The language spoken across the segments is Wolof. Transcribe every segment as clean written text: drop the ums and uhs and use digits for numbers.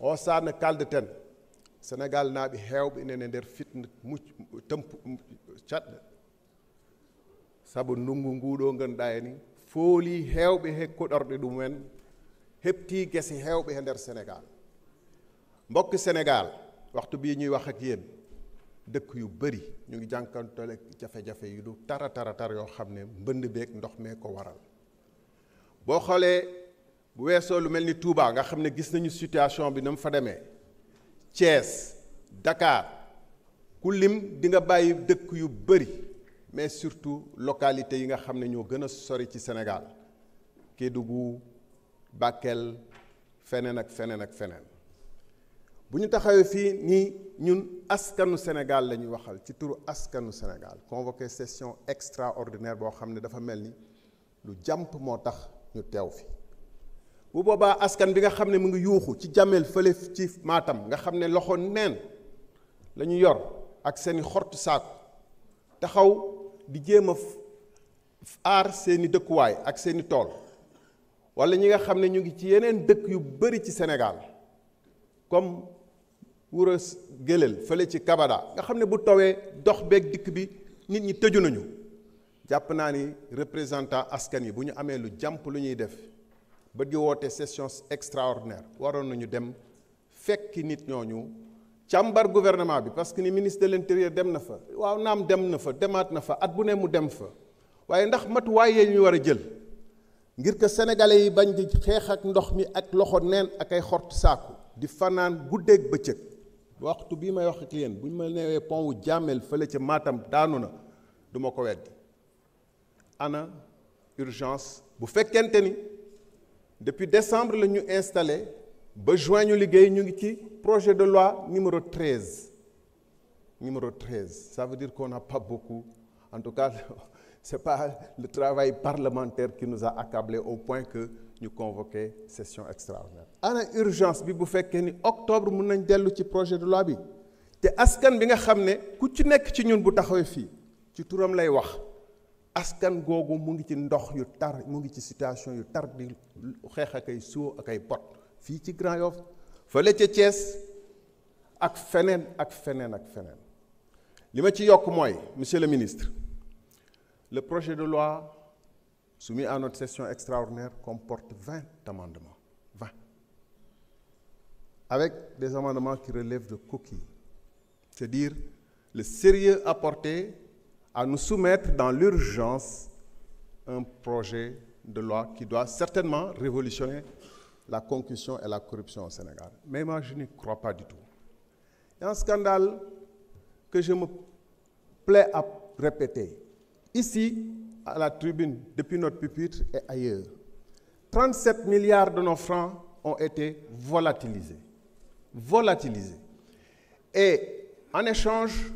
o sarno kaldeten Sénégal naaɓe heewɓe nene nder fitna caɗɗe sabu ndungu nguuɗo ngannduɗaa heni fooli heewɓe he koɗorɗe ɗumen heɓtii gese heewɓe he nder Sénégal mbokki Sénégal waxtu bii ñuy wax ak yéen dëkk yu bëri ñu ngi jànkantole jafe-jafe yu du tara yoo xam ne mbënd beeg ndox mee ko waral boo xoolee bu weesoo lu mel ni Touba nga xam ne gis nañu situation bi na mu fa demee Thiès Dakar ku lim di nga bàyyi dëkk yu bëri mais surtout localité yi nga xam ne ñoo gën a sori ci Sénégal Kédougou Bakel feneen ak feneen ak feneen bu ñu taxawee fii nii ñun askanu Sénégal la ñuy waxal ci turu askanu Sénégal convoqué session extraordinaire boo xam ne dafa mel ni lu jàmp moo tax ñu teew fi bu boobaa askan bi nga xam ne mu ngi yuuxu ci jàmmeel fële ci Matam nga xam ne loxo neen la ñu yor ak seeni xortu saaku taxaw di jéem a aar seeni dëkkuwaay ak seeni tool wala ñi nga xam ne ñu ngi ci yeneen dëkk yu bari ci Sénégal comme Wuro Gélel fële ci Kabada nga xam ne bu tawee dox beeg dikk bi nit ñi tëju nañu jàpp naa ni représentant askan yi bu ñu amee lu jàmp lu ñuy def ba di woote session extraordinaire waroon nañu dem fekki nit ñooñu càmbar gouvernement bi parce que ni ministre de l'intérieur dem na fa waaw naam dem na fa demaat na fa at bu ne mu dem fa waaye ndax matuwaay yee ñu war a jël ngir que sénégalais yi bañ di xeex ak ndox mi ak loxo neen ak ay xort saaku di fanaan guddeeg bëccëg waxtu bii may wax ak yéen bu ñu ma newee pont wu jàmmeel fële ca Matam daanu na du ma ko weddi ana urgence bu fekkente ni depuis décembre la ñu installé ba juin ñu liggéey ñu ngi ci projet de loi numéro 13 ça veut dire qu'on n'a pas beaucoup en tout cas c'est pas le travail parlementaire qui nous a accablés au point que ñu convoqué session extraordinaire ana urgence bi bu fekkee ni octobre mun nañ dellu ci projet de loi bi te askan bi nga xam ne ku ci nekk ci ñun bu taxawee fii ci turam lay wax askan googu mu ngi ci ndox yu tar mu ngi ci situation yu tar di xeex ak ay soo ak ay pot fii ci Grand Yoff fële ca Thiès ak feneen ak feneen ak feneen li ma ci yokk mooy monsieur le ministre le projet de loi soumis à notre session extraordinaire comporte 20 amendements 20 avec des amendements qui relèvent de coquilles c'est-à-dire le sérieux apporté à nous soumettre dans l'urgence un projet de loi qui doit certainement révolutionner la concussion et la corruption au Sénégal. Mais moi, je n'y crois pas du tout. Il y a un scandale que je me plais à répéter. Ici, à la tribune, depuis notre pupitre et ailleurs, 37 milliards de nos francs ont été volatilisés. Et en échange,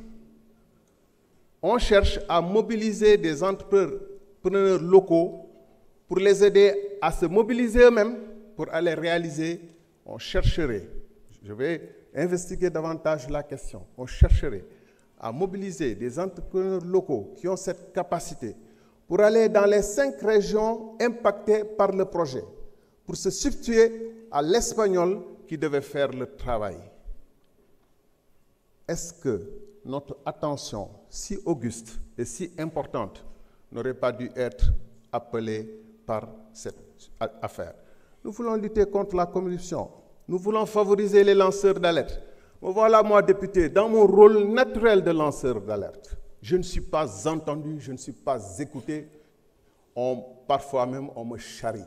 on cherche à mobiliser des entrepreneurs locaux pour les aider à se mobiliser eux-mêmes pour aller réaliser. On chercherait, je vais investiguer davantage la question, on chercherait à mobiliser des entrepreneurs locaux qui ont cette capacité pour aller dans les 5 régions impactées par le projet, pour se substituer à l'Espagnol qui devait faire le travail. Est-ce que notre attention si auguste et si importante n'aurait pas dû être appelée par cette affaire? Nous voulons lutter contre la corruption. Nous voulons favoriser les lanceurs d'alerte. Me voilà, moi, député, dans mon rôle naturel de lanceur d'alerte. Je ne suis pas entendu, je ne suis pas écouté. Parfois même, on me charrie.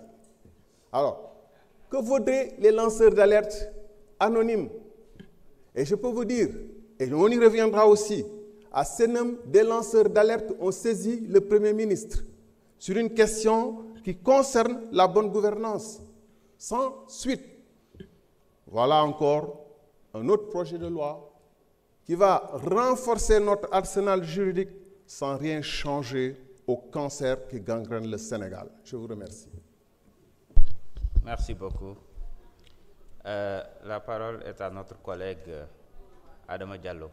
Alors, que vaudraient les lanceurs d'alerte anonymes? Et je peux vous dire, et on y reviendra aussi, à Sénum, des lanceurs d'alerte ont saisi le Premier ministre sur une question qui concerne la bonne gouvernance. Sans suite. Voilà encore un autre projet de loi qui va renforcer notre arsenal juridique sans rien changer au cancer qui gangrène le Sénégal. Je vous remercie. Merci beaucoup. La parole est à notre collègue Adama Diallo.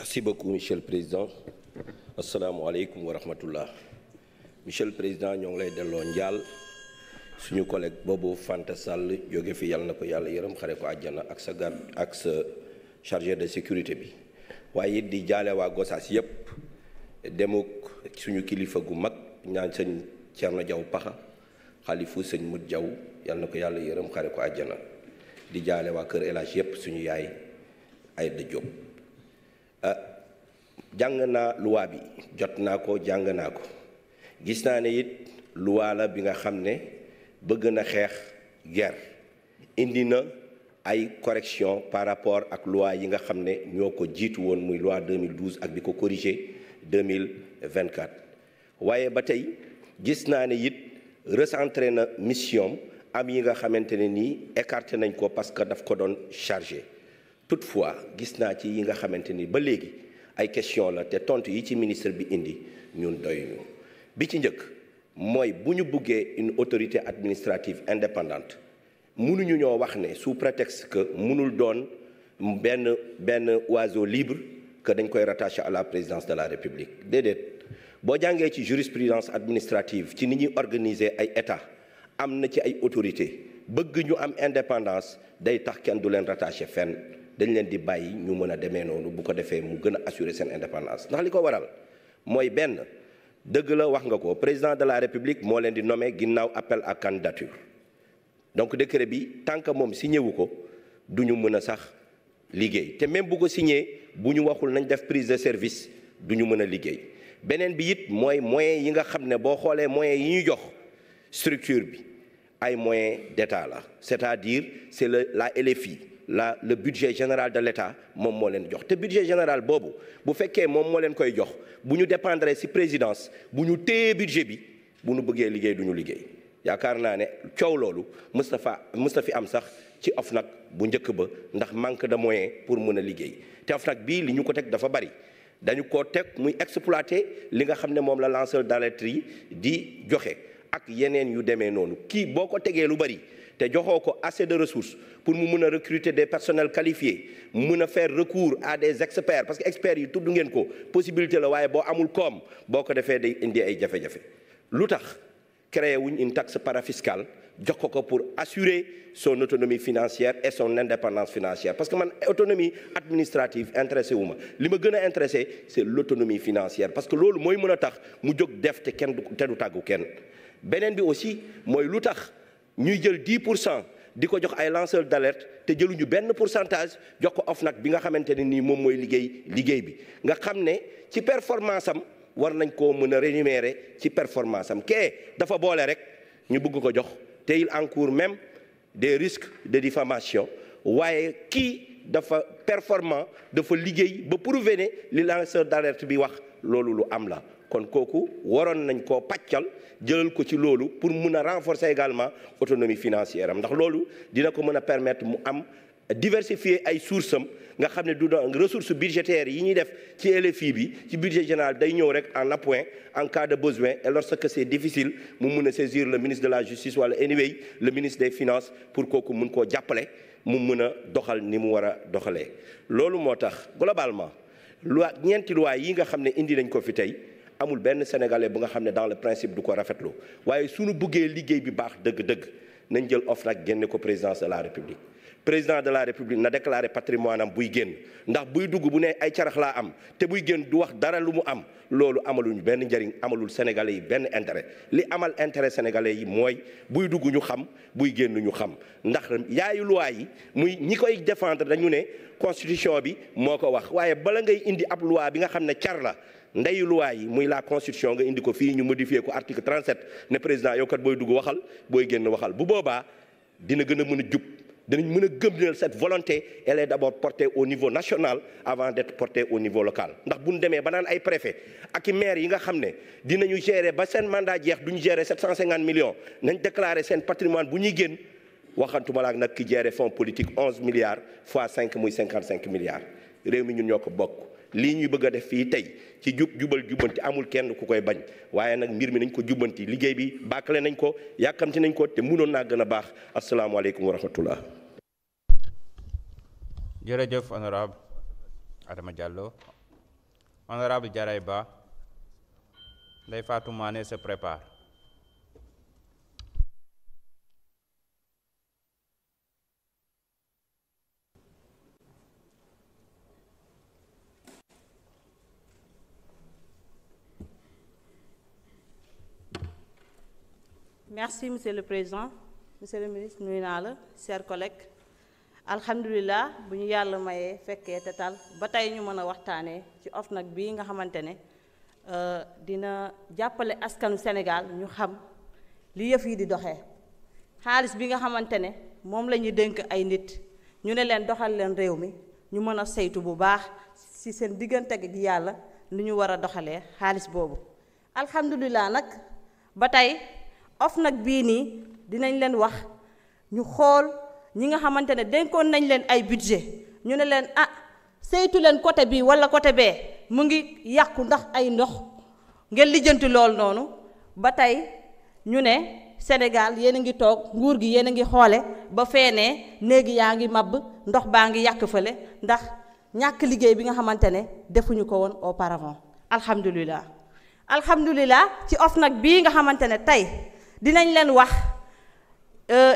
Merci beaucoup, Monsieur le Président. Assalamu alaikum wa rahmatullah. Monsieur le Président, ñoo ngi lay delloo njaal suñu collègue boobu Fanta Sall jóge fi yàlla na ko yàlla yërëm xare ko àjjana ak sa garde ak sa chargé de sécurité bi waaye it di jaale waa Gossas yépp demuk suñu kilifa gu mag ñaan sëñ Thierno Diaw Paxa xalifu sëñ Mut Diaw yàlla na ko yàlla yërëm xare ko àjjana di jaale waa kër El Hadj yépp suñu yaay Aïda Diop jàng naa loi bi jot naa ko jàng naa ko gis naa ne it loi la bi nga xam ne bëgg na xeex guerre indi na ay correction par rapport ak loi yi nga xam ne ñoo ko jiitu woon muy loi 2012 ak bi ko corrigé 2024 waaye ba tey gis naa ne it recentré na mission am yi nga xamante ne nii écarté nañ ko parce que daf ko doon chargé toutefois gis naa ci yi nga xamante ni ba léegi ay question la te tontu yi ci ministre bi indi ñun doyuñu bi ci njëkk mooy bu ñu buggee une autorité administrative indépendante mënuñu ñoo wax ne sous prétexte que mënul doon benn oiseau libre que dañ koy rattaché à la présidence de la République déedéet boo jàngee ci jurisprudence administrative ci ni ñuy organiser ay état am na ci ay autorité bëgg ñu am indépendance day tax kenn du leen rattaché fenn dañ leen di bàyyi ñu mën a demee noonu bu ko defee mu gën a assurer seen indépendance ndax li ko waral mooy benn dëgg la wax nga ko président de la République moo leen di nommé ginnaaw appel à candidature donc décret bi tant que moom signé wu ko du ñu mën a sax liggéey te même bu ko signé bu ñu waxul nañ def prise de service du ñu mën a liggéey beneen bi it mooy moyens yi nga xam ne boo xoolee moyens yi ñu jox structure bi ay moyens d'État la c'est-à-dire c'est la LFI le budget général de l'État moom moo leen jox te budget général boobu bu fekkee moom moo leen koy jox bu ñu dépendre ci présidence bu ñu téye budget bi bu ñu bëggee liggéey du ñu liggéey yaakaar naa ne coow loolu mës na fi am sax ci OFNAC bu njëkk ba ndax manque de moyens pour mën a liggéey te OFNAC bii li ñu ko teg dafa bari dañu ko teg muy exploiter li nga xam ne moom la lanceur d'alerte yi di joxe ak yeneen yu demee noonu kii boo ko tegee lu bari te joxoo ko assez de ressources pour mu mën a recruter des personnels qualifiés mën a faire recours à des experts parce que experts yi tudd ngeen ko possibilité la waaye boo amul koom boo ko defee day indi ay jafe-jafe lu tax créé wuñ une taxe parafiscale jox ko pour assurer son autonomie financière et son indépendance financière parce que man autonomie administrative intéressé wu ma li ma gën a intéressé c'est l'autonomie financière parce que loolu mooy mën a tax mu jóg def te du tàggu kenn beneen bi aussi mooy lu tax ñuy jël 10% di ko jox ay lanceurs d'alerte te jëluñu benn pourcentage jox ko OFNAC bi nga xamante ne nii moom mooy liggéey bi nga xam ne ci performance am war nañ koo mën a rémunérer ci performance am kee dafa boole rek ñu bëgg ko jox te il encourt même des risques de diffamation waaye kii dafa performant dafa liggéey ba prouver ne li lanceur d'alerte bi wax loolu lu am la kon kooku waroon nañ koo pàccal jëlal ko ci loolu pour mun a renforcer également autonomie financière am ndax loolu dina ko mën a permettre mu am diversifier ay sources am nga xam ne du doon ressources budgétaires yi ñuy def ci LFI bi ci budget général day ñëw rek en appoint en cas de besoin et lorsque c'est difficile mu mun a saisir le ministre de la justice wala anyway le ministre des finances pour kooku mun koo jàppale mu mun a doxal ni mu war a doxalee loolu moo tax globalement ñeenti loi yi nga xam ne indi nañ ko fi tey amul benn sénégalais bu nga xam ne dans le principe du ko rafetlu waaye suñu buggee liggéey bi baax dëgg-dëgg nañ jël OFNAC génne ko présidence de la République président de la République na déclaré patrimoine am buy génn ndax buy dugg bu ne ay carax laa am te buy génn du wax dara lu mu am loolu amaluñu benn njëriñ amalul sénégalais yi benn intérêt li amal intérêt sénégalais yi mooy buy dugg ñu xam buy génn ñu xam ndax yaayu loi yi muy ñi koy défendre dañu ne constitution bi moo ko wax waaye bala ngay indi ab loi bi nga xam ne car la ndeyu loi yi muy la constitution nga indi ko fii ñu modifier ko article 37 ne président yow kat booy dugg waxal booy génn waxal bu boobaa dina gën a mën a jub dinañ mën a gëm ne cette volonté elle est d'abord portée au niveau national avant d'être portée au niveau local ndax bu ñu demee ba naan ay préfet ak i maire yi nga xam ne dinañu gérer ba seen mandat jeex duñu gérer 750 millions nañ déclarer seen patrimoine bu ñuy génn waxantuma la ak nag ki gérer fonds politique 11 milliards fois 5 muy 55 milliards réew mi ñun ñoo ko bokk lii ñuy bëgg a def fii tey ci jubal jubbanti amul kenn ku koy bañ waaye nag mbir mi nañ ko jubbanti liggéey bi bàkkale nañ ko yàkkamti nañ ko te mënoon naa gën a baax asalaamaaleykum wa rahmatullah. jërëjëf honorable Adama Diallo Honorable Jarayba, Ndeye Fatou Mané se prépare. Merci, Monsieur le Président. Monsieur le ministre, nuyu naa la, chers collègues. Alhamdulillah, bu ñu yàlla mayee fekkee te tal ba tey ñu mën a waxtaanee ci OFNAC bii nga xamante ne dina jàppale askanu Sénégal ñu xam li yëf yi di doxee. Xaalis bi nga xamante ne moom la ñuy dénk ay nit ñu ne leen doxal leen réew mi ñu mën a saytu bu baax ci seen diggante ak yàlla lu ñu war a doxalee xaalis boobu. Alhamdulillah nag ba tey OFNAC bii nii dinañ leen wax ñu xool ñi nga xamante ne dénkoon nañ leen ay budget ñu ne leen saytu leen côté bii walla côté bee mu ngi yàqu ndax ay ndox ngeen lijjanti lool noonu ba tey ñu ne Sénégal yéen a ngi toog nguur gi yéen a ngi xoole ba feenee néegi yaa ngi mabb ndox baa ngi yàq fële ndax ñàkk liggéey bi nga xamante ne defuñu ko woon auparavant. Alhamdulillah alhamdulillah ci OFNAC bii nga xamante ne tey dinañ leen wax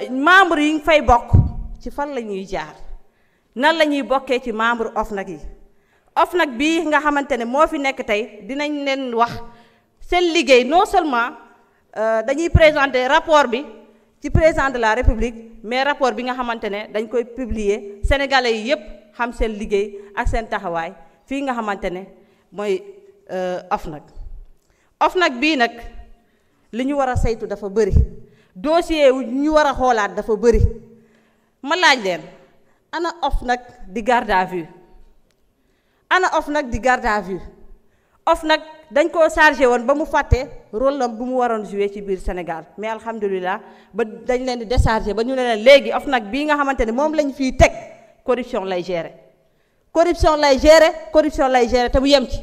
membre yi fay bokk ci fan la ñuy jaar nan la ñuy bokkee ci membre OFNAC yi. OFNAC bii nga xamante ne moo fi nekk tey dinañ leen wax seen liggéey non seulement dañuy présenter rapport bi ci président de la République mais rapport bi nga xamante ne dañ koy publier sénégalais yi yépp xam seen liggéey ak seen taxawaay fii nga xamante ne mooy OFNAC. OFNAC bii nag li ñu war a saytu dafa bëri dossier wu ñu war a xoolaat dafa bëri ma laaj leen ana OFNAC di garde à vue ana OFNAC di garde à vue. OFNAC dañ koo chargé woon ba mu fàtte rôle lam bu mu waroon jouer ci biir Sénégal mais alhamdulilah ba dañ leen di déchargé ba ñu ne leen léegi OFNAC bii nga xamante ne moom lañ fiy teg corruption lay gérer corruption lay gérer te mu yem ci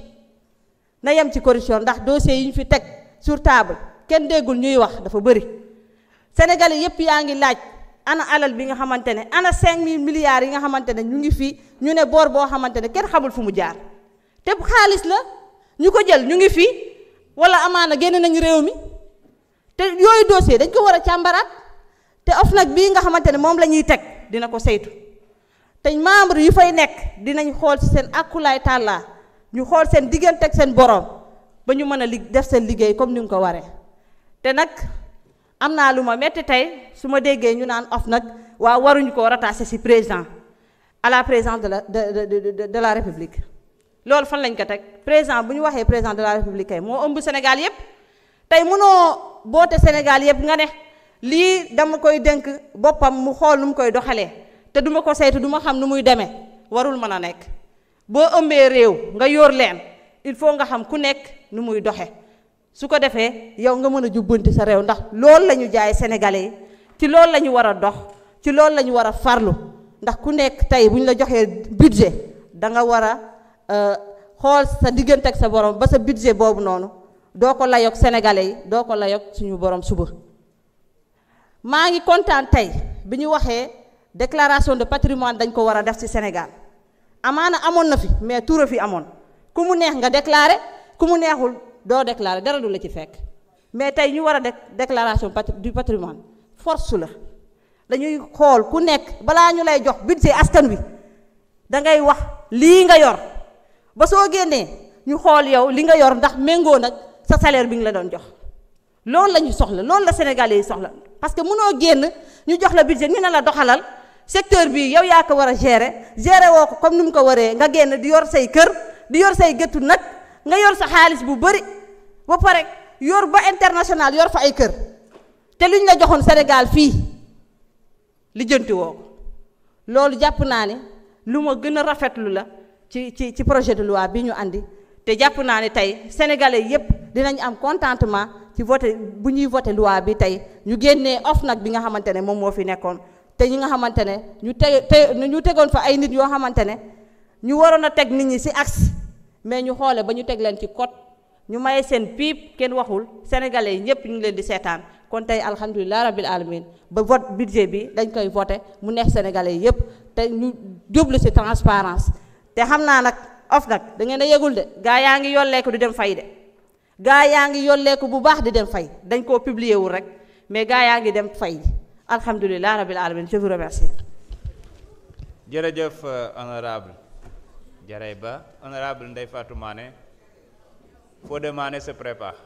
na yem ci corruption ndax dossier yi ñu fi teg sur table kenn déggul ñuy wax dafa bëri Sénégalais yépp yaa ngi laaj ana alal bi nga xamante ne ana 5000 milliards yi nga xamante ne ñu ngi fi ñu ne boor boo xamante ne kenn xamul fu mu jaar te xaalis la ñu ko jël ñu ngi fi wala amaana génn nañu réew mi te yooyu dossier dañ ko war a càmbaraat te OFNAC bii nga xamante ne moom la ñuy teg dina ko saytu te membre yu fay nekk dinañ xool ci seen akulaay tàllaa ñu xool seen diggante ak seen borom ba ñu mën a def seen liggéey comme ni nga ko waree te nag am naa lu ma metti tey su ma déggee ñu naan OFNAC waaw waruñu koo rattaché ci président à la présidence de la République loolu fan lañ ko teg président bu ñu waxee président de la République kay moo ëmb Sénégal yépp tey mënoo boote Sénégal yépp nga ne lii dama koy dénk boppam mu xool nu mu koy doxalee te duma ko saytu duma xam nu muy demee warul mën a nekk boo ëmbee réew nga yor leen il faut nga xam ku nekk nu muy doxe su ko defee yow nga mën a jubbanti sa réew ndax loolu la ñu jaay sénégalais yi ci loolu la ñu war a dox ci loolu la ñu war a farlu ndax ku nekk tey bu ñu la joxee budget da nga war a xool sa diggante ak sa borom ba sa budget boobu noonu doo ko layoog sénégalais yi doo ko layoog suñu borom suba. maa ngi kontaan tey bi ñu waxee déclaration de patrimoine dañ ko war a def ci Sénégal amaana amoon na fi mais tuura fi amoon ku mu neex nga déclaré ku mu neexul doo déclaré dara du la ci fekk mais tey ñu war a def déclaration du patrimoine force la dañuy xool ku nekk balaa ñu lay jox budget askan wi da ngay wax lii nga yor ba soo génnee ñu xool yow li nga yor ndax méngoo nag sa salaire bi nga la doon jox loolu la ñu soxla loolu la Sénégalais yi soxla parce que mënoo génn ñu jox la budget ñu ne la doxalal secteur bi yow yaa ko war a gérer woo ko comme ni mu ko waree nga génn di yor say kër di yor say gëttu nag nga yor sa xaalis bu bëri ba pare yor ba international yor fa ay kër te lu ñu la joxoon Sénégal fii lijjanti woo ko loolu jàpp naa ne lu ma gën a rafetlu la ci projet de loi bi ñu andi te jàpp naa ne tey sénégalais yépp dinañ am contentement ci voté bu ñuy voté loi bi tey ñu génnee OFNAC bi nga xamante ne moom moo fi nekkoon te ñi nga xamante ne ñu tegoon fa ay nit yoo xamante ne ñu waroon a teg nit ñi ci axe mais ñu xoole ba ñu teg leen ci code ñu maye seen piip kenn waxul sénégalais yi ñëpp ñu ngi leen di seetaan kon tey alhamdulilah rabbil alamin ba vote budget bi dañ koy voté mu neex sénégalais yi yëpp te ñu jublu ci transparence te xam naa nag OFNAC da ngeen a yëgul de gaa yaa ngi yolleeku di dem fay de gaa yaa ngi yolleeku bu baax di dem fay dañ koo publier wul rek mais gaa yaa ngi dem fay alhamdulilah rabil alamin je vous remercie. jërëjëf honorable Diarra Ba. Honorable Ndeye Fatou Mané, Fodé Mané se prépare.